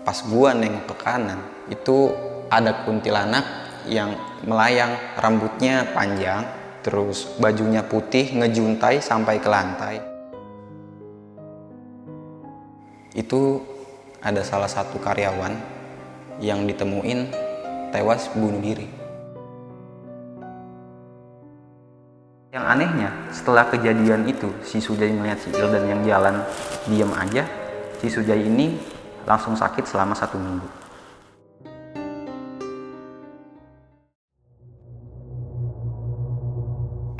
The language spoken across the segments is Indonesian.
Pas gua nengok ke kanan, itu ada kuntilanak yang melayang, rambutnya panjang, terus bajunya putih, ngejuntai sampai ke lantai. Itu ada salah satu karyawan yang ditemuin tewas bunuh diri. Yang anehnya, setelah kejadian itu, si Sujai melihat si Ildan yang jalan diam aja. Si Sujai ini langsung sakit selama 1 minggu.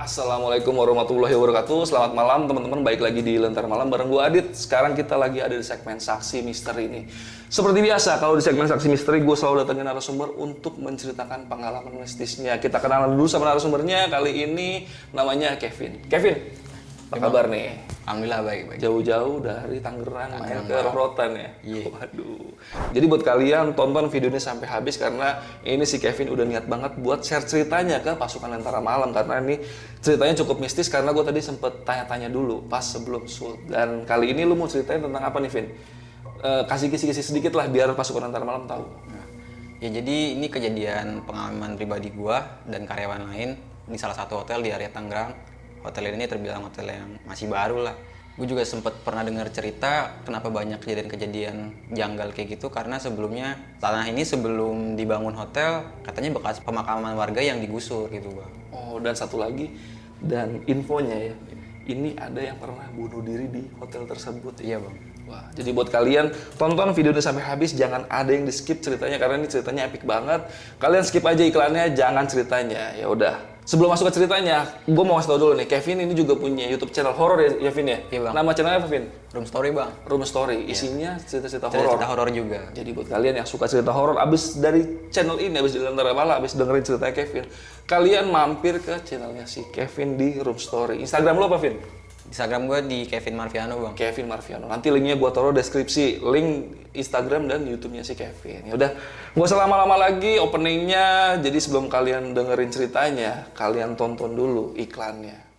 Assalamualaikum warahmatullahi wabarakatuh. Selamat malam teman-teman, baik lagi di Lentera Malam bareng gue Adit. Sekarang kita lagi ada di segmen Saksi Misteri ini. Seperti biasa, kalau di segmen Saksi Misteri gue selalu datangin narasumber untuk menceritakan pengalaman mistisnya. Kita kenalan dulu sama narasumbernya. Kali ini namanya Kevin. Kevin, apa kabar nih? Alhamdulillah baik-baik. Jauh-jauh dari Tangerang main ke Rotan ya? Iya. Waduh. Jadi buat kalian tonton videonya sampai habis karena ini si Kevin udah niat banget buat share ceritanya ke pasukan Lentera Malam. Karena ini ceritanya cukup mistis karena gue tadi sempet tanya-tanya dulu pas sebelum shoot. Dan kali ini lu mau ceritain tentang apa nih, Vin? Kasih kisi-kisi sedikit lah biar pasukan Lentera Malam tahu. Ya jadi ini kejadian pengalaman pribadi gua dan karyawan lain di salah satu hotel di area Tangerang. Hotel ini terbilang hotel yang masih baru lah. Gue juga sempet pernah dengar cerita kenapa banyak kejadian-kejadian janggal kayak gitu karena sebelumnya tanah ini sebelum dibangun hotel katanya bekas pemakaman warga yang digusur gitu bang. Oh, dan satu lagi, dan infonya ya, ini ada yang pernah bunuh diri di hotel tersebut. Iya bang. Wah, jadi buat kalian tonton videonya sampai habis, jangan ada yang di skip ceritanya karena ini ceritanya epic banget. Kalian skip aja iklannya, jangan ceritanya. Ya udah. Sebelum masuk ke ceritanya, gue mau kasih tau dulu nih, Kevin ini juga punya YouTube channel horor ya, Vin ya? Iya bang. Nama channelnya apa, Vin? Room story bang. Room Story. Isinya cerita-cerita horor. Cerita horor juga. Jadi buat kalian yang suka cerita horor, abis dari channel ini, abis di Lentera Malam, abis dengerin ceritanya Kevin, kalian mampir ke channelnya si Kevin di Room Story. Instagram lo apa, Vin? Instagram gue di Kevin Marviano bang. Kevin Marviano. Nanti linknya gue taruh deskripsi, link Instagram dan YouTube-nya si Kevin. Ya udah, nggak usah lama-lama lagi openingnya. Jadi sebelum kalian dengerin ceritanya, kalian tonton dulu iklannya.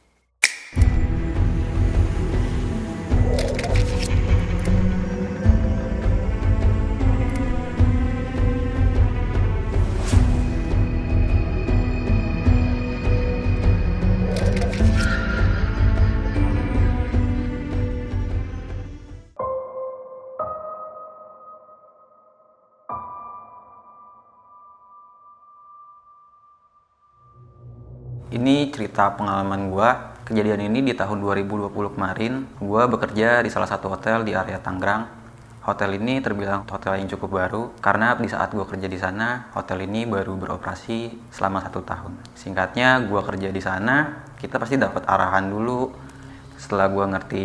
Ini cerita pengalaman gue. Kejadian ini di tahun 2020 kemarin. Gue bekerja di salah satu hotel di area Tangerang. Hotel ini terbilang hotel yang cukup baru karena di saat gue kerja di sana, hotel ini baru beroperasi selama 1 tahun. Singkatnya, gue kerja di sana, kita pasti dapat arahan dulu. Setelah gue ngerti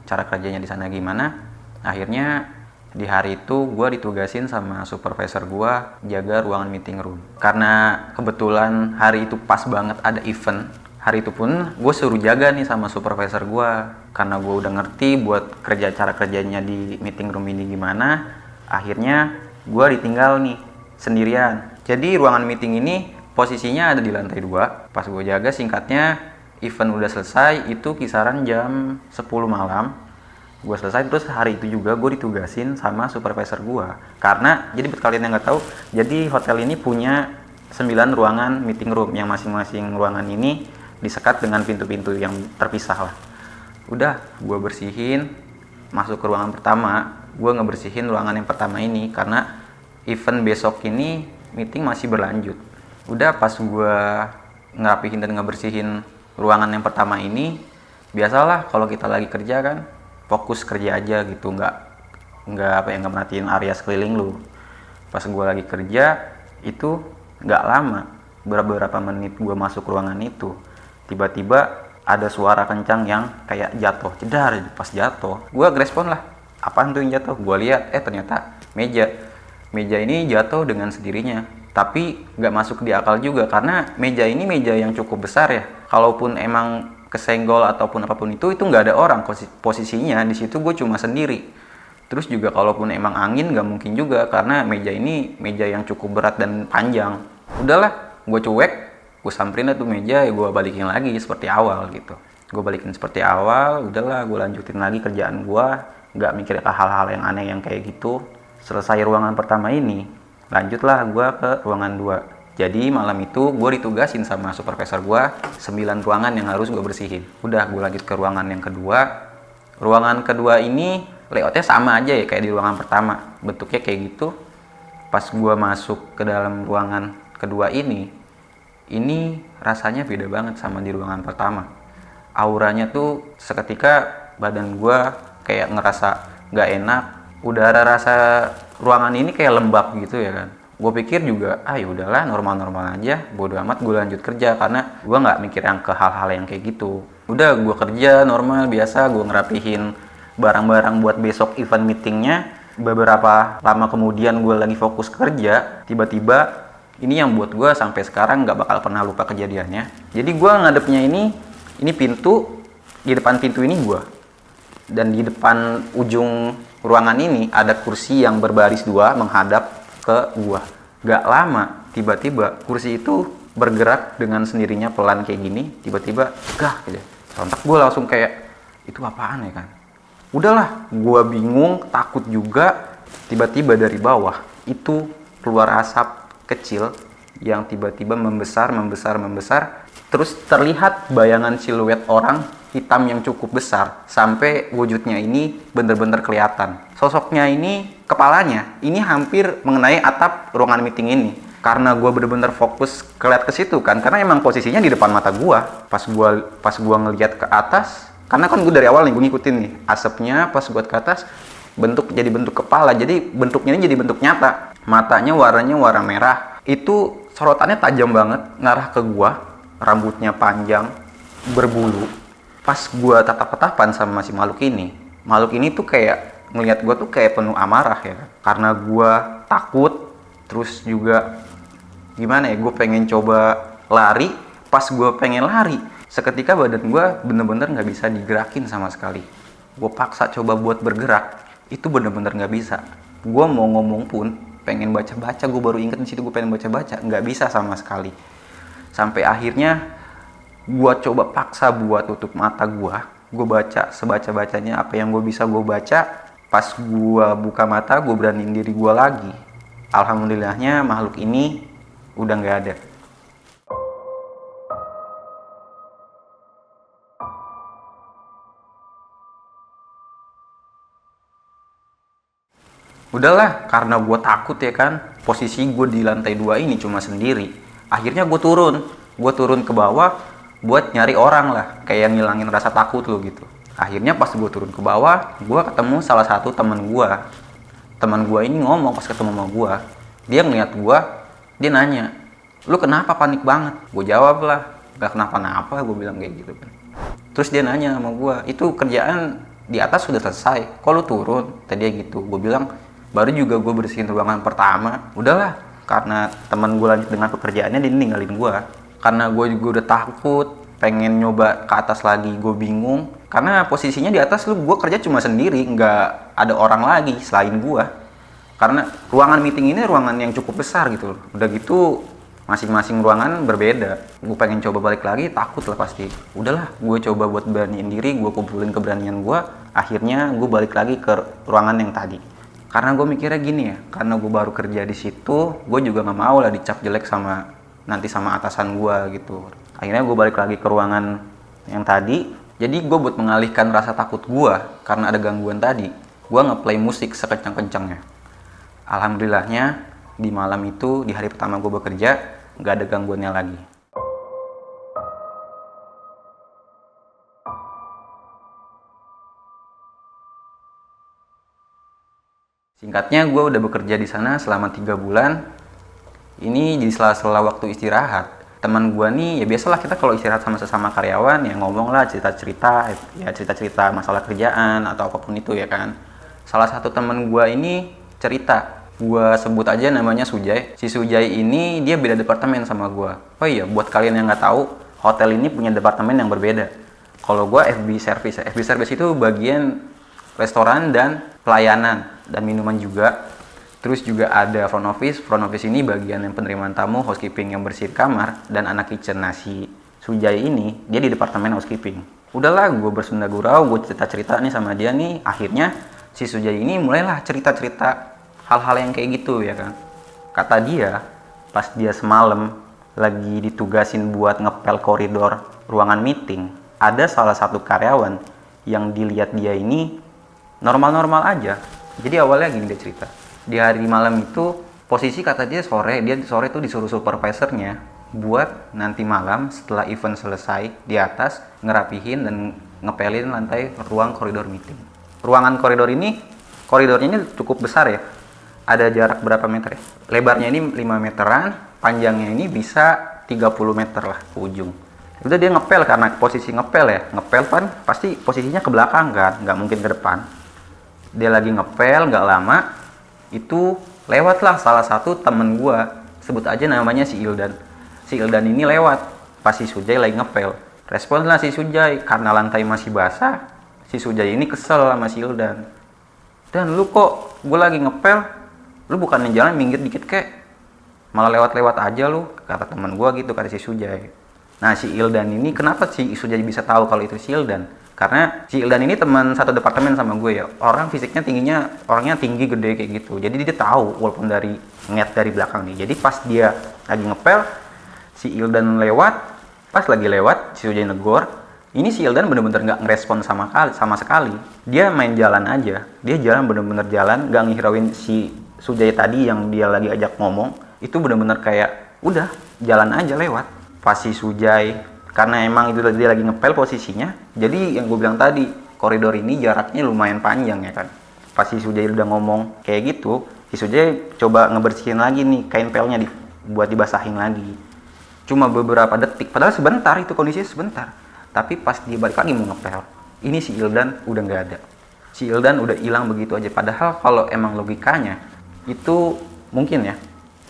cara kerjanya di sana gimana, akhirnya di hari itu gue ditugasin sama supervisor gue jaga ruangan meeting room. Karena kebetulan hari itu pas banget ada event, hari itu pun gue suruh jaga nih sama supervisor gue. Karena gue udah ngerti buat cara kerjanya di meeting room ini gimana, akhirnya gue ditinggal nih sendirian. Jadi ruangan meeting ini posisinya ada di lantai 2. Pas gue jaga, singkatnya event udah selesai, itu kisaran jam 10 malam. Gue selesai, terus hari itu juga gue ditugasin sama supervisor gue. Karena, jadi buat kalian yang nggak tahu, jadi hotel ini punya 9 ruangan meeting room, yang masing-masing ruangan ini disekat dengan pintu-pintu yang terpisah lah. Udah, gue bersihin, masuk ke ruangan pertama, gue ngebersihin ruangan yang pertama ini, karena event besok ini meeting masih berlanjut. Udah, pas gue ngerapihin dan ngebersihin ruangan yang pertama ini, biasalah kalau kita lagi kerja kan, fokus kerja aja gitu, nggak merhatiin area sekeliling lu. Pas gue lagi kerja itu nggak lama, beberapa menit gue masuk ruangan itu, tiba-tiba ada suara kencang yang kayak jatuh, jedar. Pas jatuh, gue ngerespon lah, apaan tuh yang jatuh? Gue lihat, ternyata meja ini jatuh dengan sendirinya. Tapi nggak masuk di akal juga karena meja ini meja yang cukup besar ya. Kalaupun emang kesenggol ataupun apapun itu nggak ada orang, posisinya di situ gue cuma sendiri. Terus juga kalaupun emang angin nggak mungkin juga karena meja ini meja yang cukup berat dan panjang. Udahlah, gue cuek, gue samperin tuh meja, ya gue balikin lagi seperti awal gitu. Gue balikin seperti awal, udahlah gue lanjutin lagi kerjaan gue, nggak mikir hal-hal yang aneh yang kayak gitu. Selesai ruangan pertama ini, lanjutlah gue ke ruangan 2. Jadi malam itu gue ditugasin sama supervisor gue 9 ruangan yang harus gue bersihin. Udah, gue lanjut ke ruangan yang kedua. Ruangan kedua ini layoutnya sama aja ya kayak di ruangan pertama. Bentuknya kayak gitu. Pas gue masuk ke dalam ruangan kedua ini rasanya beda banget sama di ruangan pertama. Auranya tuh seketika badan gue kayak ngerasa gak enak. Udara rasa ruangan ini kayak lembab gitu ya kan. Gue pikir juga, ya udahlah normal-normal aja, bodo amat, gue lanjut kerja karena gue nggak mikir yang ke hal-hal yang kayak gitu. Udah, gue kerja normal biasa, gue ngerapihin barang-barang buat besok event meetingnya. Beberapa lama kemudian gue lagi fokus kerja, tiba-tiba ini yang buat gue sampai sekarang nggak bakal pernah lupa kejadiannya. Jadi gue ngadepnya ini pintu, di depan pintu ini gue, dan di depan ujung ruangan ini ada kursi yang berbaris 2 menghadap ke gua. Gak lama, tiba-tiba kursi itu bergerak dengan sendirinya pelan kayak gini, tiba-tiba gah aja. Sontak gua langsung kayak, itu apaan ya kan? Udahlah, gua bingung, takut juga. Tiba-tiba dari bawah itu keluar asap kecil yang tiba-tiba membesar. Terus terlihat bayangan siluet orang hitam yang cukup besar sampai wujudnya ini bener-bener kelihatan. Sosoknya ini, kepalanya ini hampir mengenai atap ruangan meeting ini. Karena gue bener-bener fokus ngeliat ke situ kan, karena emang posisinya di depan mata gue. Pas gua ngeliat ke atas, karena kan gue dari awal nih gue ngikutin nih asapnya. Pas gue ke atas, jadi bentuk kepala, jadi bentuknya ini jadi bentuk nyata. Matanya warnanya warna merah. Itu sorotannya tajam banget, ngarah ke gue. Rambutnya panjang, berbulu. Pas gue tatap-tatapan sama si makhluk ini tuh kayak ngelihat gue tuh kayak penuh amarah ya kan. Karena gue takut, terus juga gimana ya, gue pengen coba lari. Pas gue pengen lari, seketika badan gue bener-bener nggak bisa digerakin sama sekali. Gue paksa coba buat bergerak, itu bener-bener nggak bisa. Gue mau ngomong pun, pengen baca-baca, gue baru inget di situ gue pengen baca-baca, nggak bisa sama sekali. Sampai akhirnya gue coba paksa buat tutup mata gue baca sebaca-bacanya apa yang gue bisa gue baca. Pas gue buka mata, gue beraniin diri gue lagi. Alhamdulillahnya makhluk ini udah nggak ada. Udahlah, karena gue takut ya kan, posisi gue di lantai 2 ini cuma sendiri. Akhirnya gue turun ke bawah buat nyari orang lah, kayak ngilangin rasa takut lo gitu. Akhirnya pas gue turun ke bawah, gue ketemu salah satu teman gue ini ngomong pas ketemu sama gue. Dia ngeliat gue, dia nanya, lu kenapa panik banget? Gue jawab lah, gak kenapa-napa, gue bilang kayak gitu kan. Terus dia nanya sama gue, itu kerjaan di atas sudah selesai, kok lu turun? Tadi gitu, gue bilang, baru juga gue bersihin ruangan pertama. Udahlah, karena teman gue lanjut dengan pekerjaannya, dia ninggalin gue. Karena gue juga udah takut, pengen nyoba ke atas lagi, gue bingung. Karena posisinya di atas gue kerja cuma sendiri, nggak ada orang lagi selain gue. Karena ruangan meeting ini ruangan yang cukup besar gitu. Udah gitu masing-masing ruangan berbeda. Gue pengen coba balik lagi, takut lah pasti. Udahlah, gue coba buat beraniin diri, gue kumpulin keberanian gue. Akhirnya gue balik lagi ke ruangan yang tadi. Karena gue mikirnya gini ya, karena gue baru kerja di situ, gue juga nggak mau lah dicap jelek sama atasan gue gitu. Akhirnya gue balik lagi ke ruangan yang tadi. Jadi gue buat mengalihkan rasa takut gue karena ada gangguan tadi, gue nge-play musik sekencang-kencangnya. Alhamdulillahnya di malam itu, di hari pertama gue bekerja, nggak ada gangguannya lagi. Singkatnya, gue udah bekerja di sana selama 3 bulan. Ini di sela-sela waktu istirahat. Teman gue nih, ya biasalah kita kalau istirahat sama sesama karyawan, ya ngomong lah cerita-cerita masalah kerjaan atau apapun itu ya kan. Salah satu teman gue ini cerita, gue sebut aja namanya Sujai. Si Sujai ini dia beda departemen sama gue. Oh iya, buat kalian yang nggak tahu, hotel ini punya departemen yang berbeda. Kalau gue FB Service, FB Service itu bagian restoran dan pelayanan dan minuman juga. Terus juga ada front office ini bagian yang penerimaan tamu, housekeeping yang bersihin kamar, dan anak kitchen. Nasi Sujai ini dia di departemen housekeeping. Udahlah, gue bersunda gurau, gue cerita nih sama dia nih. Akhirnya si Sujai ini mulailah cerita hal-hal yang kayak gitu ya kan. Kata dia, pas dia semalam lagi ditugasin buat ngepel koridor ruangan meeting, ada salah satu karyawan yang dilihat dia ini normal-normal aja. Jadi awalnya gini dia cerita, di hari malam itu posisi kata dia sore tuh disuruh supervisornya buat nanti malam setelah event selesai di atas ngerapihin dan ngepelin lantai ruang koridor meeting. Ruangan koridor ini, koridornya ini cukup besar ya. Ada jarak berapa meter ya? Lebarnya ini 5 meteran, panjangnya ini bisa 30 meter lah ke ujung. Udah dia ngepel, karena posisi ngepel ya. Ngepel kan pasti posisinya ke belakang kan, nggak mungkin ke depan. Dia lagi ngepel, nggak lama, itu lewatlah salah satu temen gua, sebut aja namanya si Ildan. Si Ildan ini lewat, pas si Sujai lagi ngepel. Responlah si Sujai, karena lantai masih basah, si Sujai ini kesel sama si Ildan. Dan lu kok, gue lagi ngepel, lu bukannya jalan minggir dikit kek, malah lewat-lewat aja lu, kata teman gue gitu, kata si Sujai. Nah si Ildan ini, kenapa si Sujai bisa tahu kalau itu si Ildan? Karena si Ildan ini teman satu departemen sama gue ya, orang fisiknya tingginya, orangnya tinggi gede kayak gitu, jadi dia tahu walaupun dari ngeliat dari belakang nih. Jadi pas dia lagi ngepel, si Ildan lewat, pas lagi lewat si Sujai negor, ini si Ildan bener-bener nggak ngerespon sama sekali. Dia main jalan aja, dia jalan bener-bener jalan, nggak ngihirauin si Sujai tadi yang dia lagi ajak ngomong. Itu bener-bener kayak udah jalan aja lewat. Pas si Sujai, karena emang itu dia lagi ngepel posisinya, jadi yang gue bilang tadi, koridor ini jaraknya lumayan panjang ya kan. Pas si Sujai udah ngomong kayak gitu, si Sujai coba ngebersihin lagi nih kain pelnya buat dibasahin lagi. Cuma beberapa detik, padahal sebentar, itu kondisinya sebentar. Tapi pas dia balik lagi mau ngepel, ini si Ildan udah nggak ada. Si Ildan udah hilang begitu aja. Padahal kalau emang logikanya, itu mungkin ya,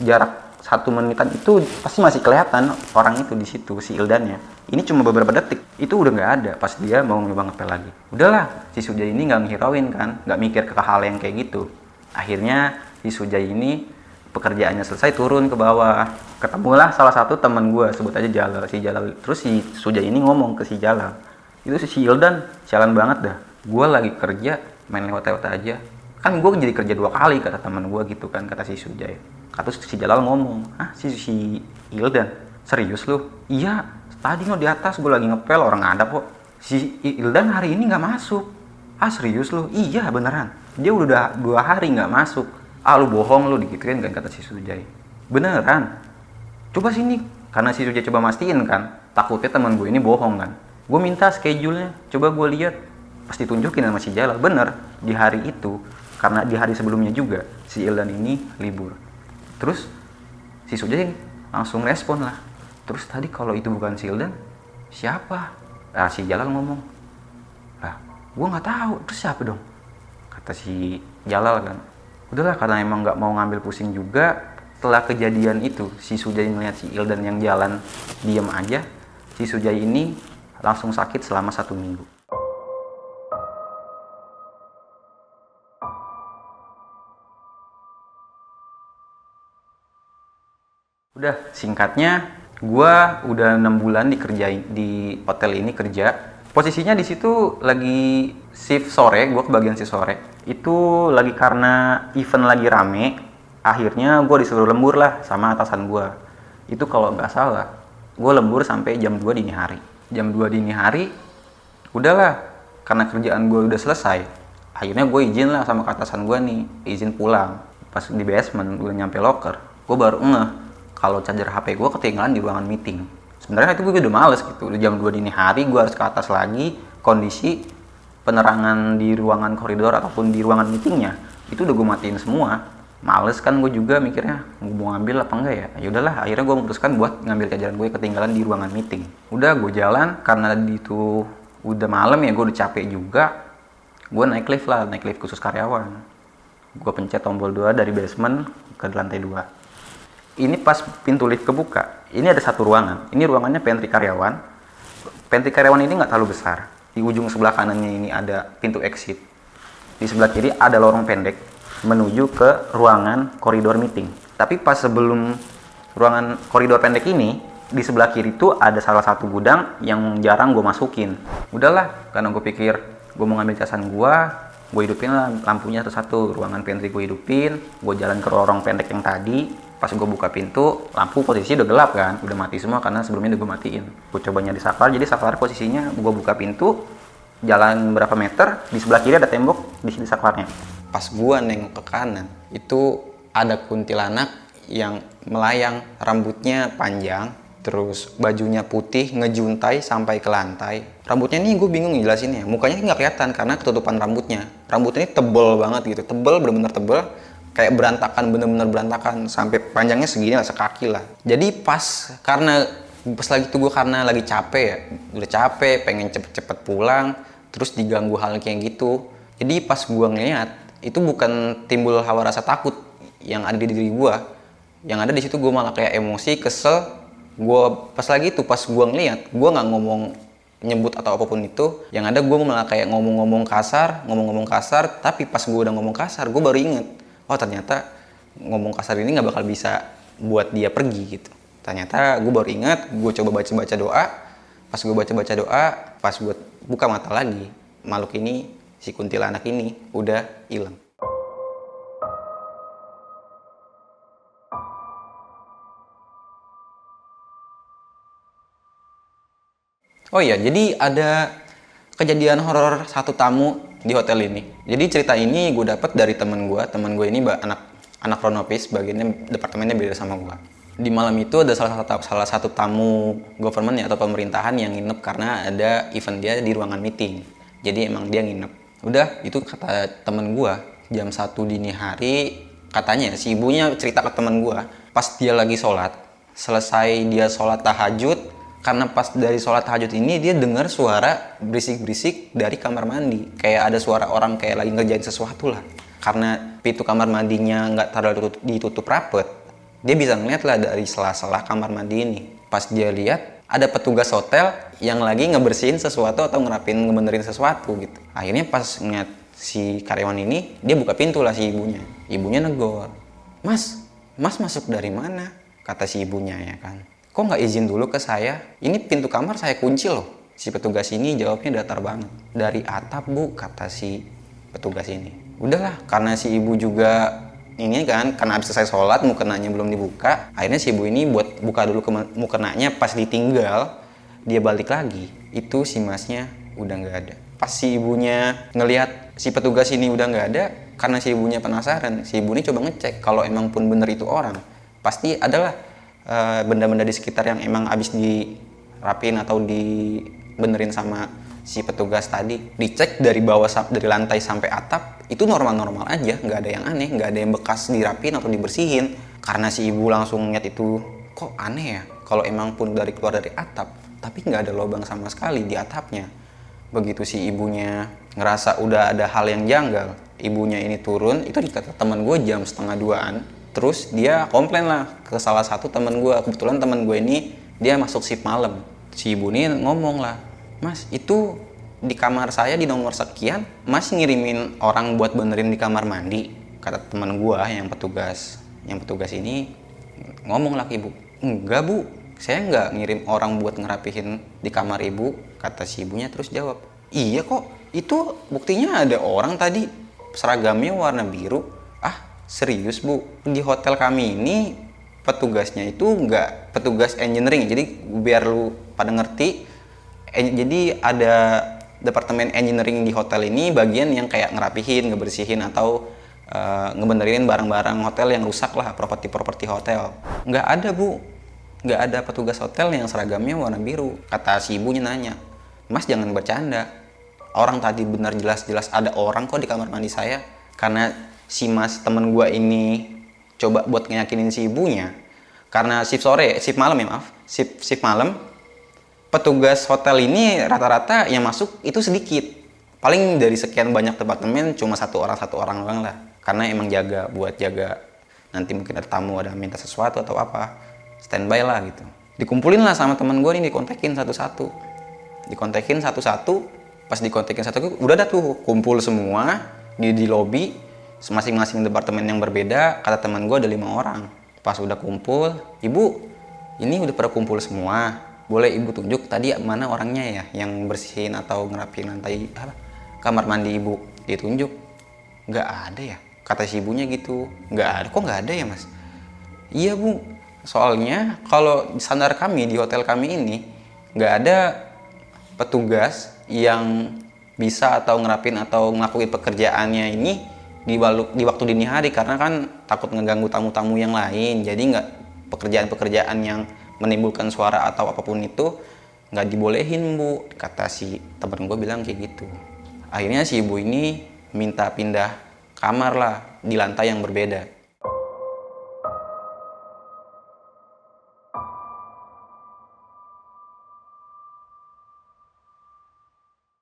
jarak 1 menitan itu pasti masih kelihatan orang itu di situ, si Ildannya. Ini cuma beberapa detik, itu udah nggak ada pas dia mau nyoba ngepel lagi. Udahlah, si Sujai ini nggak ngehirauin kan, nggak mikir ke hal yang kayak gitu. Akhirnya si Sujai ini pekerjaannya selesai, turun ke bawah. Ketemulah salah satu teman gue, sebut aja Jalal, si Jalal. Terus si Sujai ini ngomong ke si Jalal, itu si Ildan sialan banget dah, gue lagi kerja main lewat-lewat aja. Kan gue jadi kerja 2 kali, kata teman gue gitu kan, kata si Sujai. Terus si Jalal ngomong, si Ildan, serius lu? Iya, tadi no di atas gue lagi ngepel, orang ada kok. Si Ildan hari ini nggak masuk. Serius lu? Iya beneran, dia udah 2 hari nggak masuk. Lu bohong lu, digituin kan, kata si Sujai. Beneran, coba sini, karena si Sujai coba mastiin kan, takutnya teman gue ini bohong kan. Gue minta schedule-nya, coba gue lihat, pasti tunjukin sama si Jalal. Bener, di hari itu, karena di hari sebelumnya juga si Ildan ini libur. Terus si Sujai langsung respon lah, terus tadi kalau itu bukan si Ildan, siapa? Si Jalal ngomong, gue nggak tahu, terus siapa dong? Kata si Jalal kan. Udahlah, karena emang nggak mau ngambil pusing juga. Setelah kejadian itu, si Sujai melihat si Ildan yang jalan diem aja. Si Sujai ini langsung sakit selama 1 minggu. Udah, singkatnya, gue udah 6 bulan dikerjain di hotel ini kerja. Posisinya di situ lagi shift sore, gue kebagian shift sore. Itu lagi karena event lagi rame, akhirnya gue disuruh lembur lah sama atasan gue. Itu kalau nggak salah, gue lembur sampai jam 2 dini hari. Jam 2 dini hari, udahlah, karena kerjaan gue udah selesai. Akhirnya gue izin lah sama atasan gue nih, izin pulang. Pas di basement, gue nyampe locker, gue baru ngeh kalau charger HP gue ketinggalan di ruangan meeting. Sebenarnya itu gue udah males gitu, udah jam 2 dini hari, gue harus ke atas lagi, kondisi penerangan di ruangan koridor ataupun di ruangan meetingnya itu udah gue matiin semua. Males kan gue juga mikirnya, gue mau ngambil apa enggak ya. Ya udahlah, akhirnya gue memutuskan buat ngambil charger gue ketinggalan di ruangan meeting. Udah, gue jalan, karena itu udah malam ya, gue udah capek juga. Gue naik lift lah, naik lift khusus karyawan. Gue pencet tombol 2 dari basement ke lantai 2. Ini pas pintu lift kebuka, ini ada satu ruangan. Ini ruangannya pantry karyawan. Pantry karyawan ini nggak terlalu besar. Di ujung sebelah kanannya ini ada pintu exit. Di sebelah kiri ada lorong pendek menuju ke ruangan koridor meeting. Tapi pas sebelum ruangan koridor pendek ini, di sebelah kiri itu ada salah satu gudang yang jarang gue masukin. Udahlah, karena gue pikir gue mau ngambil casan gue, Gue hidupin lah lampunya satu-satu, ruangan pantry gue hidupin, gue jalan ke lorong pendek yang tadi. Pas gue buka pintu, lampu posisi udah gelap kan, udah mati semua karena sebelumnya udah gue matiin. Gue coba nyari saklar, jadi saklar posisinya gue buka pintu, jalan berapa meter, di sebelah kiri ada tembok, di sini saklarnya. Pas gue nengok ke kanan, itu ada kuntilanak yang melayang, rambutnya panjang, terus bajunya putih, ngejuntai sampai ke lantai. Rambutnya ini gue bingung jelasinnya, mukanya nggak kelihatan karena ketutupan rambutnya. Rambutnya ini tebel banget gitu, tebel, bener-bener tebel, kayak berantakan, bener-bener berantakan, sampai panjangnya segini lah, sekaki lah. Jadi pas lagi itu gue karena lagi capek ya, udah capek, pengen cepet-cepet pulang, terus diganggu hal kayak gitu. Jadi pas gue ngeliat, itu bukan timbul hawa rasa takut yang ada di diri gue, yang ada di situ gue malah kayak emosi, kesel. Gue pas gue ngeliat, gue nggak ngomong nyebut atau apapun itu, yang ada gue malah kayak ngomong-ngomong kasar, tapi pas gue udah ngomong kasar, gue baru inget, oh ternyata ngomong kasar ini nggak bakal bisa buat dia pergi gitu. Ternyata gue baru inget, gue coba baca doa. Pas gue baca doa, pas gue buka mata lagi, makhluk ini, si kuntilanak ini udah hilang. Oh iya, jadi ada kejadian horor satu tamu di hotel ini. Jadi cerita ini gue dapet dari temen gue. Temen gue ini anak front office, bagiannya departemennya beda sama gue. Di malam itu ada salah satu tamu government atau pemerintahan yang nginep karena ada event dia di ruangan meeting. Jadi emang dia nginep. Udah, itu kata temen gue, jam 1 dini hari, katanya si ibunya cerita ke temen gue, pas dia lagi sholat, selesai dia sholat tahajud, karena pas dari sholat tahajud ini dia dengar suara berisik-berisik dari kamar mandi. Kayak ada suara orang kayak lagi ngerjain sesuatu lah. Karena pintu kamar mandinya nggak terlalu ditutup rapet, dia bisa ngeliat lah dari sela-sela kamar mandi ini. Pas dia lihat, ada petugas hotel yang lagi ngebersihin sesuatu atau ngebenerin sesuatu gitu. Akhirnya pas ngeliat si karyawan ini, dia buka pintu lah si ibunya. Ibunya negor, Mas masuk dari mana? Kata si ibunya ya kan. Kok nggak izin dulu ke saya? Ini pintu kamar saya kunci loh. Si petugas ini jawabnya datar banget. Dari atap bu, kata si petugas ini. Udahlah, karena si ibu juga ini kan, karena habis selesai sholat, mukenanya belum dibuka. Akhirnya si ibu ini buat buka dulu mukenanya, pas ditinggal, dia balik lagi. Itu si masnya udah nggak ada. Pas si ibunya ngelihat si petugas ini udah nggak ada, karena si ibunya penasaran, si ibu ini coba ngecek kalau emang pun bener itu orang. Pasti adalah benda-benda di sekitar yang emang abis dirapin atau dibenerin sama si petugas tadi. Dicek dari bawah, dari lantai sampai atap, itu normal-normal aja, nggak ada yang aneh, nggak ada yang bekas dirapin atau dibersihin. Karena si ibu langsung ngeliat itu, kok aneh ya, kalau emang pun keluar dari atap, tapi nggak ada lubang sama sekali di atapnya. Begitu si ibunya ngerasa udah ada hal yang janggal, ibunya ini turun, itu dikata teman gue jam 1:30-an. Terus dia komplain lah ke salah satu temen gue. Kebetulan temen gue ini dia masuk shift malam. Si ibu ini ngomong lah, Mas itu di kamar saya di nomor sekian masih ngirimin orang buat benerin di kamar mandi. Kata temen gue yang petugas ini ngomong lah ke ibu, enggak bu, saya nggak ngirim orang buat ngerapihin di kamar ibu. Kata si ibunya terus jawab, iya kok, itu buktinya ada orang tadi seragamnya warna biru. Serius bu, di hotel kami ini petugasnya itu nggak petugas engineering, jadi biar lu pada ngerti, jadi ada departemen engineering di hotel ini bagian yang kayak ngerapihin, ngebersihin atau ngebenerin barang-barang hotel yang rusak lah, properti hotel. Nggak ada bu, nggak ada petugas hotel yang seragamnya warna biru. Kata si ibunya nanya, Mas jangan bercanda, orang tadi benar jelas-jelas ada orang kok di kamar mandi saya. Karena si mas temen gue ini coba buat ngeyakinin si ibunya, karena shift malam, petugas hotel ini rata-rata yang masuk itu sedikit, paling dari sekian banyak departemen cuma satu orang doang lah, karena emang buat jaga nanti mungkin ada tamu ada minta sesuatu atau apa, standby lah gitu. Dikumpulin lah sama temen gue ini, dikontekin satu-satu, pas dikontekin satu udah ada tuh kumpul semua di lobi masing-masing departemen yang berbeda. Kata teman gue ada 5 orang. Pas udah kumpul, ibu ini udah pada kumpul semua, boleh ibu tunjuk tadi mana orangnya ya yang bersihin atau ngerapiin lantai kamar mandi ibu. Ditunjuk, Nggak ada ya, kata si ibunya gitu. Nggak ada, kok nggak ada ya mas? Iya bu, soalnya kalau standar kami di hotel kami ini nggak ada petugas yang bisa atau ngerapin atau ngelakuin pekerjaannya ini di waktu dini hari, karena kan takut ngeganggu tamu-tamu yang lain. Jadi nggak, pekerjaan-pekerjaan yang menimbulkan suara atau apapun itu nggak dibolehin bu, kata si temen gue bilang kayak gitu. Akhirnya si ibu ini minta pindah kamar lah di lantai yang berbeda.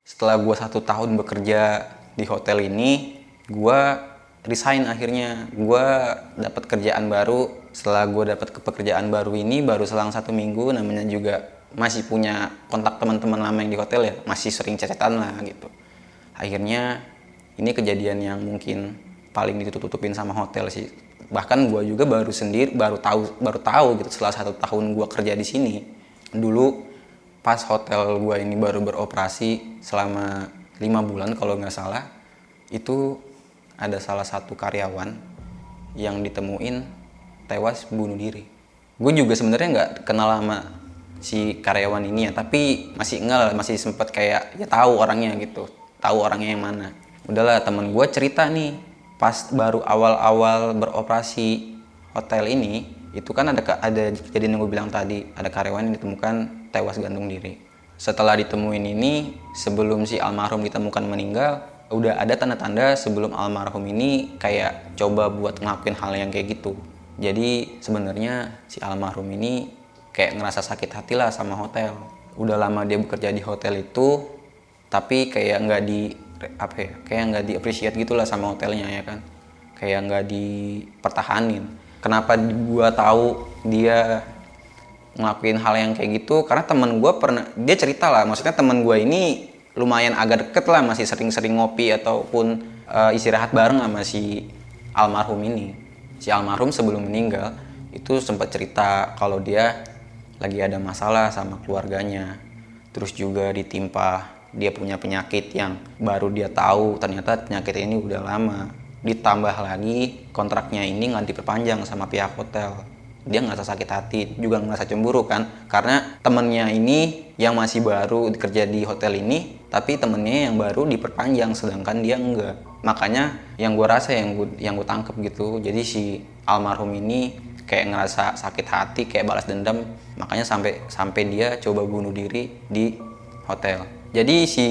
Setelah gue 1 tahun bekerja di hotel ini, gue resign akhirnya. Gue dapat kerjaan baru. Setelah gue dapat pekerjaan baru ini, baru selang 1 minggu, namanya juga masih punya kontak teman-teman lama yang di hotel ya, masih sering cecetan lah gitu. Akhirnya ini kejadian yang mungkin paling ditutup-tutupin sama hotel sih. Bahkan gue juga baru tahu gitu setelah 1 tahun gue kerja di sini. Dulu pas hotel gue ini baru beroperasi selama 5 bulan kalau nggak salah, itu ada salah satu karyawan yang ditemuin tewas bunuh diri. Gue juga sebenarnya nggak kenal sama si karyawan ini ya, tapi masih sempet kayak ya tahu orangnya gitu, tahu orangnya yang mana. Udahlah, temen gue cerita nih, pas baru awal-awal beroperasi hotel ini, itu kan ada kejadian yang gue bilang tadi, ada karyawan yang ditemukan tewas gantung diri. Setelah ditemuin ini, sebelum si almarhum ditemukan meninggal, udah ada tanda-tanda sebelum almarhum ini kayak coba buat ngelakuin hal yang kayak gitu. Jadi sebenarnya si almarhum ini kayak ngerasa sakit hati lah sama hotel. Udah lama dia bekerja di hotel itu, tapi kayak nggak di appreciate gitulah sama hotelnya ya kan. Kayak nggak dipertahanin. Kenapa gua tahu dia ngelakuin hal yang kayak gitu? Karena temen gue dia cerita lah, maksudnya temen gue ini lumayan agak deket lah, masih sering-sering ngopi ataupun istirahat bareng sama si almarhum ini. Si almarhum sebelum meninggal itu sempat cerita kalau dia lagi ada masalah sama keluarganya, terus juga dia punya penyakit yang baru dia tahu ternyata penyakit ini udah lama, ditambah lagi kontraknya ini nggak diperpanjang sama pihak hotel. Dia ngerasa sakit hati, juga ngerasa cemburu kan, karena temennya ini yang masih baru kerja di hotel ini, tapi temennya yang baru diperpanjang sedangkan dia enggak. Makanya yang gue rasa, yang gue tangkep gitu, jadi si almarhum ini kayak ngerasa sakit hati, kayak balas dendam, makanya sampai dia coba bunuh diri di hotel. Jadi si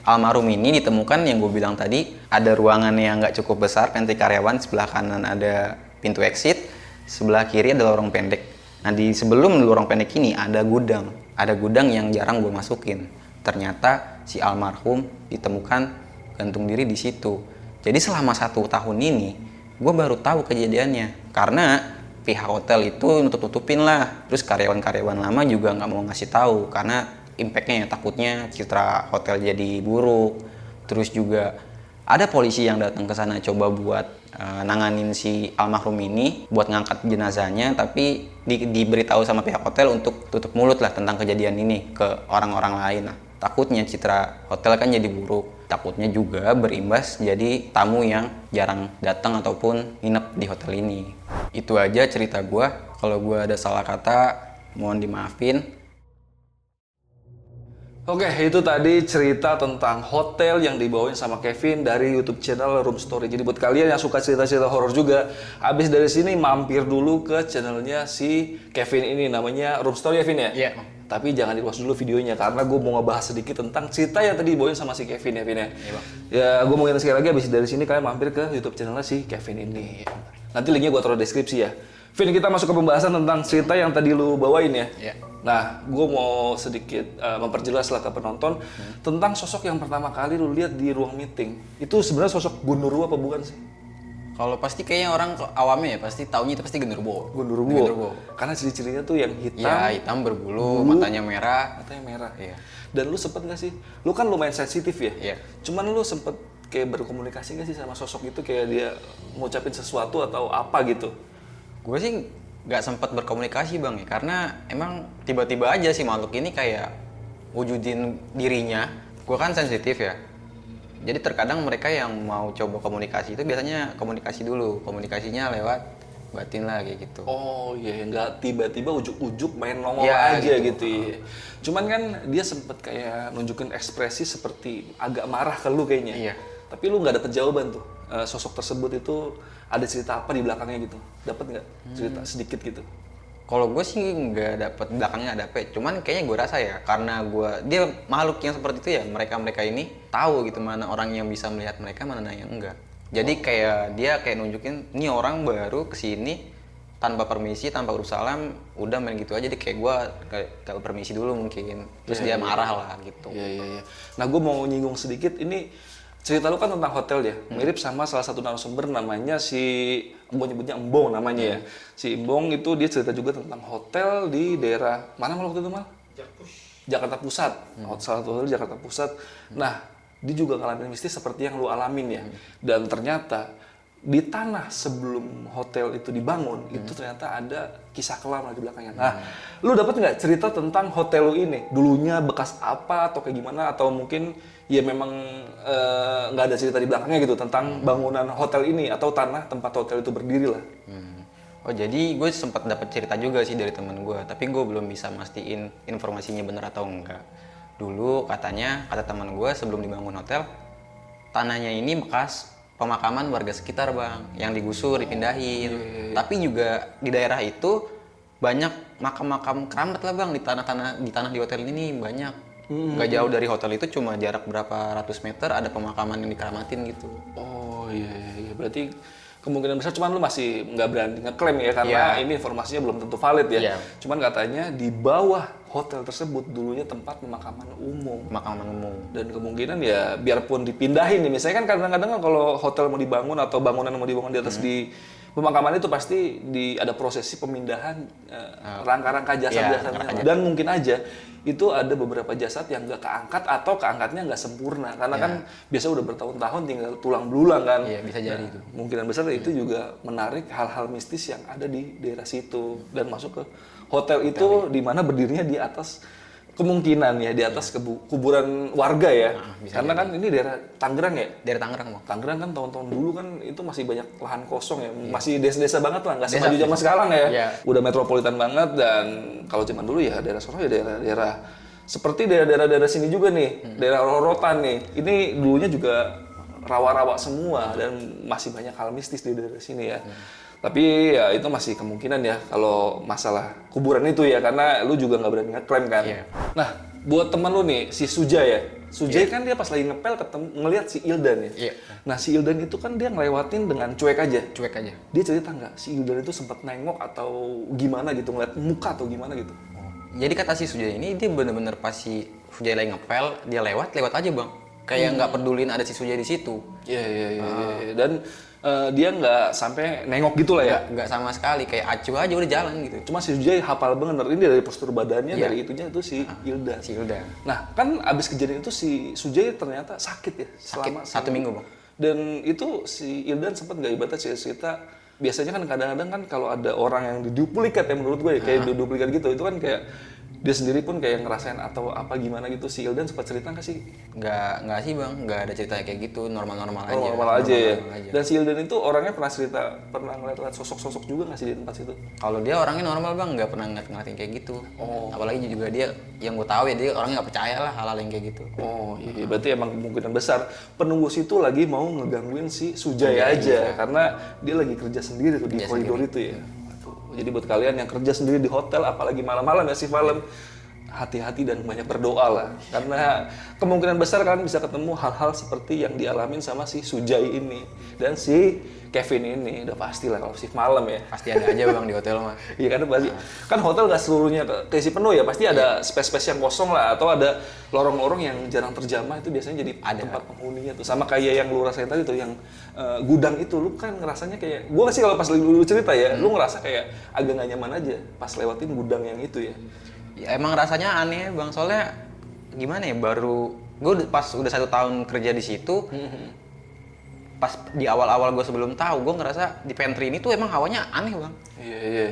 almarhum ini ditemukan yang gue bilang tadi, ada ruangan yang nggak cukup besar, pantry karyawan, sebelah kanan ada pintu exit, sebelah kiri ada lorong pendek. Nah di sebelum lorong pendek ini ada gudang yang jarang gue masukin. Ternyata si almarhum ditemukan gantung diri di situ. Jadi selama 1 tahun ini gue baru tahu kejadiannya, karena pihak hotel itu nutup-nutupin lah. Terus karyawan-karyawan lama juga nggak mau ngasih tahu karena impactnya ya, takutnya citra hotel jadi buruk. Terus juga ada polisi yang datang ke sana coba buat nanganin si almarhum ini buat ngangkat jenazahnya, tapi diberitahu sama pihak hotel untuk tutup mulut lah tentang kejadian ini ke orang-orang lain lah. Takutnya citra hotel kan jadi buruk, takutnya juga berimbas jadi tamu yang jarang datang ataupun nginep di hotel ini. Itu aja cerita gue. Kalau gue ada salah kata mohon dimaafin. Oke, itu tadi cerita tentang hotel yang dibawain sama Kevin dari YouTube channel Room Story. Jadi buat kalian yang suka cerita-cerita horor juga, abis dari sini mampir dulu ke channelnya si Kevin ini, namanya Room Story ya, Vin ya? Iya. Tapi jangan di-watch dulu videonya, karena gue mau ngebahas sedikit tentang cerita yang tadi dibawain sama si Kevin ya, Vin ya? Iya, Bang. Ya, gue mau ingat sekali lagi, abis dari sini kalian mampir ke YouTube channelnya si Kevin ini. Nanti linknya gue taruh di deskripsi ya. Vin, kita masuk ke pembahasan tentang cerita yang tadi lu bawain ya? Iya. Nah, gue mau sedikit memperjelas lah ke penonton tentang sosok yang pertama kali lu lihat di ruang meeting. Itu sebenarnya sosok Gundurwo apa bukan sih? Kalau pasti kayaknya orang awamnya ya pasti taunya itu pasti Gundurwo. Gundurwo. Karena ciri-cirinya tuh yang hitam. Ya, hitam berbulu, matanya merah. Matanya merah. Iya. Dan lu sempet nggak sih? Lu kan lumayan sensitif ya? Iya. Cuman lu sempet kayak berkomunikasi nggak sih sama sosok itu, kayak dia ngucapin sesuatu atau apa gitu? Gue sih nggak sempat berkomunikasi bang ya, karena emang tiba-tiba aja sih makhluk ini kayak wujudin dirinya. Gue kan sensitif ya, Jadi terkadang mereka yang mau coba komunikasi itu biasanya komunikasi dulu, komunikasinya lewat batin lah kayak gitu. Oh iya, nggak tiba-tiba ujuk-ujuk main nongol Ya, aja gitu. gitu ya. Cuman kan dia sempet kayak nunjukin ekspresi seperti agak marah ke lu kayaknya. Iya. Tapi lu nggak dapet jawaban tuh. Sosok tersebut itu ada cerita apa di belakangnya gitu? Dapat nggak cerita sedikit gitu? Kalau gue sih nggak dapet belakangnya ada apa, cuman kayaknya gue rasa ya karena dia makhluk yang seperti itu ya, mereka ini tahu gitu mana orang yang bisa melihat mereka, mana yang enggak. Jadi kayak dia kayak nunjukin ini orang baru kesini tanpa permisi, tanpa urus salam, udah main gitu aja. Jadi kayak gue kayak permisi dulu mungkin, terus dia marah lah gitu. Iya. Nah, gue mau nyinggung sedikit ini. Cerita lu kan tentang hotel ya, mirip sama salah satu narasumber namanya gue nyebutnya Embong namanya ya. Si Embong itu dia cerita juga tentang hotel di daerah, mana waktu itu Mal? Jakarta Pusat. Salah satu hotel di Jakarta Pusat. Nah, dia juga ngalamin mistis seperti yang lu alamin ya. Dan ternyata di tanah sebelum hotel itu dibangun, itu ternyata ada kisah kelam di belakangnya. Nah, lu dapat nggak cerita tentang hotel lu ini? Dulunya bekas apa atau kayak gimana? Atau mungkin ya memang nggak ada cerita di belakangnya gitu tentang bangunan hotel ini atau tanah tempat hotel itu berdiri lah. Oh jadi gue sempat dapat cerita juga sih dari temen gue, tapi gue belum bisa mastiin informasinya benar atau enggak. Dulu kata teman gue sebelum dibangun hotel, tanahnya ini bekas pemakaman warga sekitar bang, yang digusur, dipindahin. Tapi juga di daerah itu banyak makam-makam keramat lah bang, di tanah di hotel ini banyak. Gak jauh dari hotel itu cuma jarak berapa ratus meter ada pemakaman yang dikeramatin gitu. Oh iya, berarti kemungkinan besar, cuman lu masih nggak berani ngeklaim ya karena ini informasinya belum tentu valid ya. Iya. Cuman katanya di bawah hotel tersebut dulunya tempat pemakaman umum. Pemakaman umum. Dan kemungkinan ya biarpun dipindahin nih, misalnya kan kadang-kadang kan kalau hotel mau dibangun atau bangunan mau dibangun di atas di pemakaman itu pasti ada prosesi pemindahan rangka-rangka jasad-jasadnya. Dan mungkin aja itu ada beberapa jasad yang nggak keangkat atau keangkatnya nggak sempurna karena kan biasa udah bertahun-tahun tinggal tulang belulang kan. Iya bisa jadi itu. Kemungkinan besar itu juga menarik hal-hal mistis yang ada di daerah situ dan masuk ke hotel itu di mana berdirinya di atas kemungkinan ya di atas kuburan warga ya. Karena kan ini daerah Tangerang ya. Dari Tangerang bang. Tangerang kan tahun-tahun dulu kan itu masih banyak lahan kosong ya. Masih desa-desa banget lah, nggak semaju zaman sekarang ya. Udah metropolitan banget dan kalau zaman dulu ya daerah Solo ya daerah seperti daerah-daerah sini juga nih. Daerah Rorotan nih. Ini dulunya juga rawa-rawa semua dan masih banyak hal mistis di daerah sini ya. Tapi ya itu masih kemungkinan ya kalau masalah kuburan itu ya karena lu juga nggak berani ngeklaim kan. Nah, buat teman lu nih si Sujay ya. Sujay kan dia pas lagi ngepel ngelihat si Ildan ya. Nah, si Ildan itu kan dia ngelewatin dengan cuek aja. Cuek aja. Dia cerita nggak si Ildan itu sempat nengok atau gimana gitu ngeliat muka atau gimana gitu. Jadi kata si Sujay ini dia bener-bener pas si Sujay lagi ngepel, dia lewat aja bang. Kayak nggak pedulin ada si Sujay di situ. Iya. Dan dia nggak sampai nengok gitu lah ya? Nggak sama sekali, kayak acuh aja udah jalan gitu. Cuma si Sujay hafal banget, ini dari postur badannya, dari itunya itu si Ildan. Si Ildan. Nah, kan abis kejadian itu si Sujay ternyata sakit ya? Selama 1 minggu bang. Dan itu si Ildan sempat nggak ibaratnya cerita, biasanya kan kadang-kadang kan kalau ada orang yang diduplikat ya menurut gue ya, kayak diduplikat gitu, itu kan kayak dia sendiri pun kayak ngerasain atau apa gimana gitu. Si Ildan sempat cerita nggak sih? Nggak sih bang, nggak ada cerita kayak gitu, normal-normal aja. Normal aja ya. Dan si Ildan itu orangnya pernah ngeliat sosok-sosok juga nggak sih di tempat situ? Kalau dia orangnya normal bang, nggak pernah ngeliatin kayak gitu. Apalagi juga dia, yang gue tahu ya dia orangnya nggak percaya lah hal-hal yang kayak gitu. Oh iya, berarti emang kemungkinan besar penunggu situ lagi mau ngegangguin si Sujay aja karena dia lagi kerja sendiri tuh di koridor itu ya. Jadi buat kalian yang kerja sendiri di hotel, apalagi malam-malam ya si malam, hati-hati dan banyak berdoa lah. Karena kemungkinan besar kalian bisa ketemu hal-hal seperti yang dialamin sama si Sujay ini. Dan si Kevin ini, udah pasti lah kalau shift malam ya. Pasti ada aja bang di hotel mah. Iya kan pasti. Kan hotel nggak seluruhnya keisi penuh ya, pasti ada space-space yang kosong lah. Atau ada lorong-lorong yang jarang terjamah, itu biasanya jadi tempat penghuninya tuh. Sama kayak yang lu rasain tadi tuh, yang gudang itu, lu kan ngerasanya kayak, gue sih kalau pas lu cerita ya, lu ngerasa kayak agak nggak nyaman aja pas lewatin gudang yang itu ya. Ya emang rasanya aneh bang, soalnya gimana ya, gue pas udah 1 tahun kerja di situ, pas di awal-awal gue sebelum tahu, gue ngerasa di pantry ini tuh emang hawanya aneh bang. Iya.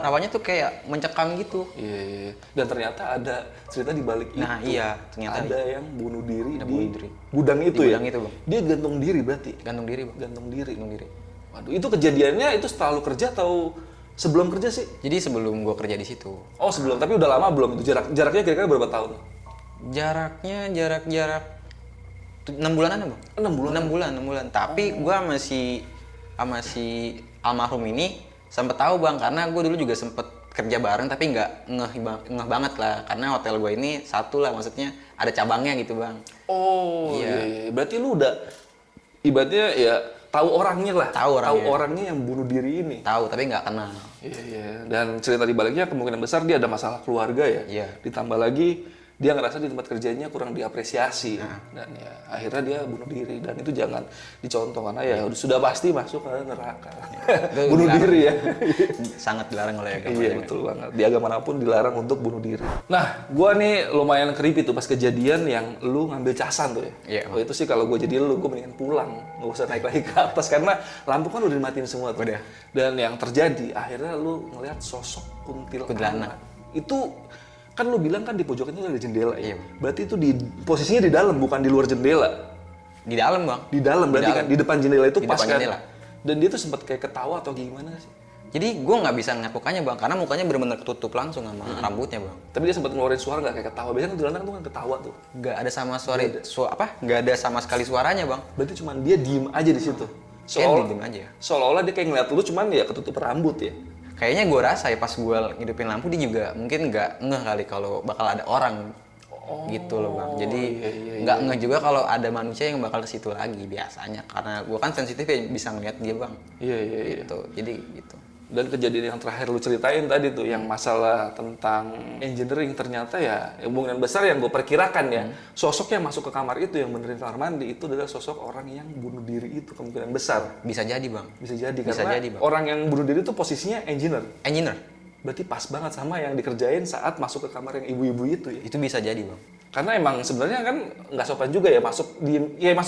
Hawanya tuh kayak mencekam gitu. Iya. Dan ternyata ada cerita di balik itu. Nah iya, ternyata ada yang bunuh diri ada di bunuh diri. gudang itu Di ya. gudang itu, Bang. Dia gantung diri berarti. Gantung diri bang. Gantung diri. Gantung diri. Waduh, itu kejadiannya itu setelah lu kerja atau sebelum kerja sih? Jadi sebelum gue kerja di situ. Oh sebelum, tapi udah lama belum itu jaraknya kira-kira berapa tahun? Jaraknya jarak 6 bulanan bang. 6 bulan. 6 bulan. Tapi gue sama si almarhum ini sempet tahu bang, karena gue dulu juga sempet kerja bareng tapi nggak ngeh banget lah, karena hotel gue ini satu lah, maksudnya ada cabangnya gitu bang. Oh Iya. iya. Berarti lu udah ibaratnya ya tahu orangnya lah. Tahu orangnya. orangnya yang bunuh diri ini. Tahu tapi nggak kenal. Iya. Dan cerita di baliknya kemungkinan besar dia ada masalah keluarga ya. Iya. Ditambah lagi dia ngerasa di tempat kerjanya kurang diapresiasi dan ya akhirnya dia bunuh diri, dan itu jangan dicontoh karena ya sudah pasti masuk ke neraka. Bunuh dilarang. diri ya. Sangat dilarang oleh agama. Iya betul banget. Di agama manapun dilarang untuk bunuh diri. Nah, gua nih lumayan creepy tuh pas kejadian yang lu ngambil casan tuh ya. Iya. Oh itu sih kalau gua jadi lu, gua mendingan pulang, nggak usah naik lagi ke atas karena lampu kan udah dimatiin semua tuh. Udah. Dan yang terjadi akhirnya lu ngelihat sosok kuntilanak. Itu kan lu bilang kan di pojokan itu ada jendela ya. Iya. Berarti itu posisinya di dalam bukan di luar jendela. Di dalam bang. Di dalam berarti kan di depan jendela itu Di pas depan kan. jendela. Dan dia tuh sempat kayak ketawa atau gimana sih? Jadi gue nggak bisa ngeliat mukanya bang, karena mukanya benar-benar ketutup langsung sama rambutnya bang. Tapi dia sempat ngeluarin suara nggak kayak ketawa? Biasanya kuntilanak tuh kan ketawa tuh. Nggak ada sama nggak ada sama sekali suaranya bang. Berarti cuma dia diem aja di situ. Kayak diem aja. Seolah-olah dia kayak ngeliat lu cuman ya ketutup rambut ya. Kayaknya gue rasa ya pas gue ngidupin lampu dia juga mungkin nggak ngeh kali kalau bakal ada orang gitu loh bang. Jadi nggak ngeh juga kalau ada manusia yang bakal ke situ lagi biasanya, karena gue kan sensitif ya bisa ngeliat dia bang. Iya. Gitu. Jadi gitu. Dan kejadian yang terakhir lu ceritain tadi tuh yang masalah tentang engineering, ternyata ya kemungkinan besar yang gue perkirakan ya sosok yang masuk ke kamar itu yang benerin kamar mandi itu adalah sosok orang yang bunuh diri itu kemungkinan besar. Bisa jadi bang. Bisa jadi Bisa karena jadi, Bang. orang yang bunuh diri itu posisinya engineer. Engineer. Berarti pas banget sama yang dikerjain saat masuk ke kamar yang ibu-ibu itu ya. Itu bisa jadi bang. Karena emang sebenarnya kan nggak sopan juga ya masuk diem ya.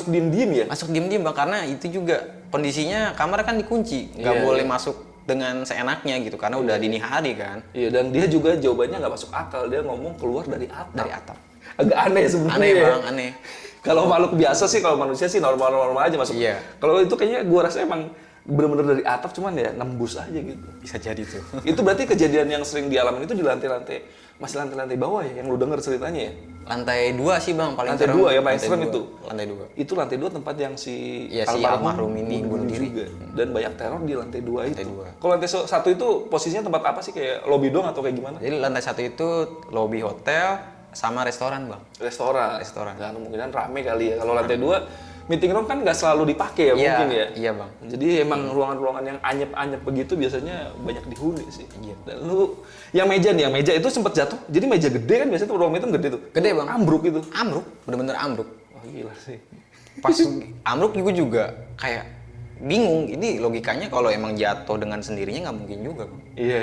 Masuk diem-diem bang, karena itu juga kondisinya kamar kan dikunci, nggak Iya, boleh iya. masuk dengan seenaknya gitu, karena udah dini hari kan. Iya, dan dia juga jawabannya nggak masuk akal, dia ngomong keluar dari atap. Dari atap. Agak aneh sebenarnya. Aneh ya. bang, aneh. Kalau makhluk biasa sih, kalau manusia sih normal-normal aja masuk. Iya. Kalau itu kayaknya gua rasa emang bener-bener dari atap, cuman ya nembus aja gitu. Bisa jadi tuh. Itu berarti kejadian yang sering dialamin itu di lantai-lantai bawah ya, yang lu denger ceritanya ya? Lantai 2 sih bang, paling Lantai serem. 2 ya, paling Lantai serem 2. itu? Lantai 2. Itu lantai 2 tempat yang si Iya, si almarhum ini bunuh diri. juga. Dan banyak teror di lantai 2 Lantai itu. 2. Kalau lantai 1 itu posisinya tempat apa sih? Kayak lobby doang atau kayak gimana? Jadi lantai 1 itu lobby hotel sama restoran bang. Restoran. Restoran. Dan kemungkinan rame kali ya. Kalau lantai 2 meeting room kan nggak selalu dipakai ya Iya, mungkin ya. iya, Bang. Jadi emang ruangan-ruangan yang anyep-anyep begitu biasanya banyak dihuni sih. Iya. Dan lu yang meja nih, yang meja itu sempat jatuh. Jadi meja gede kan biasanya tuh ruang meeting gede tuh. Gede, Bang. Ambruk itu. Ambruk, bener-bener ambruk. Oh gila sih. Pas ambruk juga kayak bingung, ini logikanya kalau emang jatuh dengan sendirinya nggak mungkin juga bang. Iya.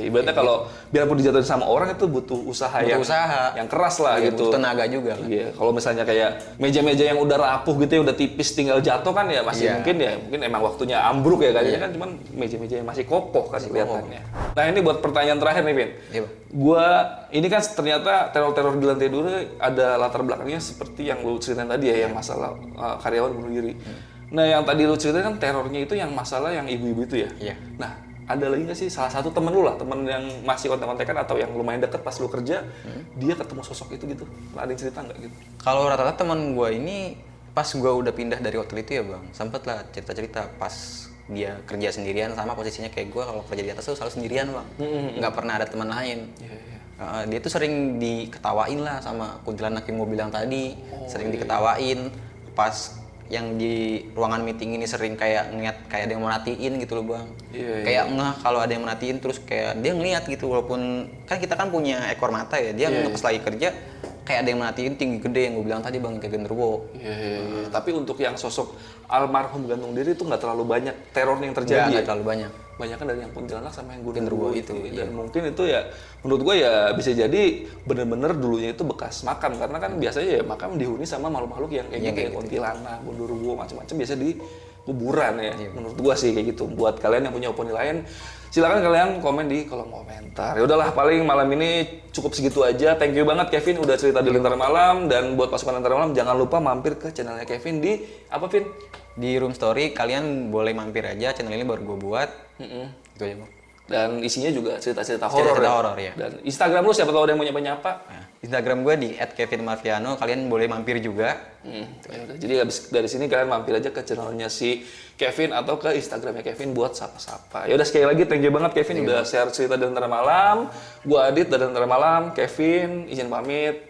Ibaratnya kalau biarpun dijatuhin sama orang itu butuh usaha yang keras lah Iya, gitu. butuh tenaga juga lah. Iya, kalau misalnya kayak meja-meja yang udah rapuh gitu ya udah tipis tinggal jatuh kan ya masih Iya. mungkin emang waktunya ambruk ya kayaknya kan, cuman meja-meja yang masih kokoh kan kelihatannya. Nah, ini buat pertanyaan terakhir nih, Vin. Iya, Bang. Ini kan ternyata teror-teror di lantai 2 ada latar belakangnya seperti yang lu ceritain tadi ya, yang masalah karyawan bunuh diri. Nah, yang tadi lu ceritain kan terornya itu yang masalah yang ibu-ibu itu ya. Iya. Nah, ada lagi nggak sih salah satu temen lu lah, temen yang masih kontak-kontakan atau yang lumayan deket pas lu kerja, dia ketemu sosok itu gitu? Ada yang cerita nggak gitu? Kalau rata-rata teman gue ini pas gue udah pindah dari hotel itu ya bang, sempet lah cerita-cerita pas dia kerja sendirian, sama posisinya kayak gue, kalau kerja di atas tuh selalu sendirian bang, nggak pernah ada teman lain. Dia tuh sering diketawain lah sama kuntilanak yang gue bilang tadi, sering diketawain pas yang di ruangan meeting ini, sering kayak ngeliat kayak ada yang merhatiin gitu loh bang. Kayak ngeh kalau ada yang merhatiin, terus kayak dia ngeliat gitu, walaupun kan kita kan punya ekor mata ya, dia ngeh pas lagi kerja kayak ada yang merhatiin tinggi gede yang gue bilang tadi bang, kayak genderuwo. Tapi untuk yang sosok almarhum gantung diri itu nggak terlalu banyak terornya yang terjadi. Nggak terlalu banyak. banyak dari yang kuntilanak sama yang Genderuwo itu. itu, Dan mungkin itu ya menurut gue ya bisa jadi bener-bener dulunya itu bekas makam, karena kan biasanya ya makam dihuni sama makhluk-makhluk yang kayak gitu, kayak kuntilanak, genderuwo, macam-macam biasa di kuburan ya. Menurut gua sih kayak gitu. Buat kalian yang punya opini lain, silakan kalian komen di kolom komentar. Ya udahlah, paling malam ini cukup segitu aja. Thank you banget Kevin udah cerita di Lentera Malam, dan buat pasukan Lentera Malam jangan lupa mampir ke channelnya Kevin di apa, Vin? Di Room Story kalian boleh mampir aja, channel ini baru gue buat. Itu aja, Bang. Dan isinya juga cerita-cerita horor. Cerita horor ya. Dan Instagram lu siapa tahu ada yang mau nyapa-nyapa. Nah, Instagram gue di @kevinmarviano, kalian boleh mampir juga. Ya udah. Jadi habis dari sini kalian mampir aja ke channelnya si Kevin atau ke Instagramnya Kevin buat sapa-sapa. Ya udah, sekali lagi thank you banget Kevin udah share cerita di Lentera Malam. Gua Adit dari Lentera Malam, Kevin izin pamit.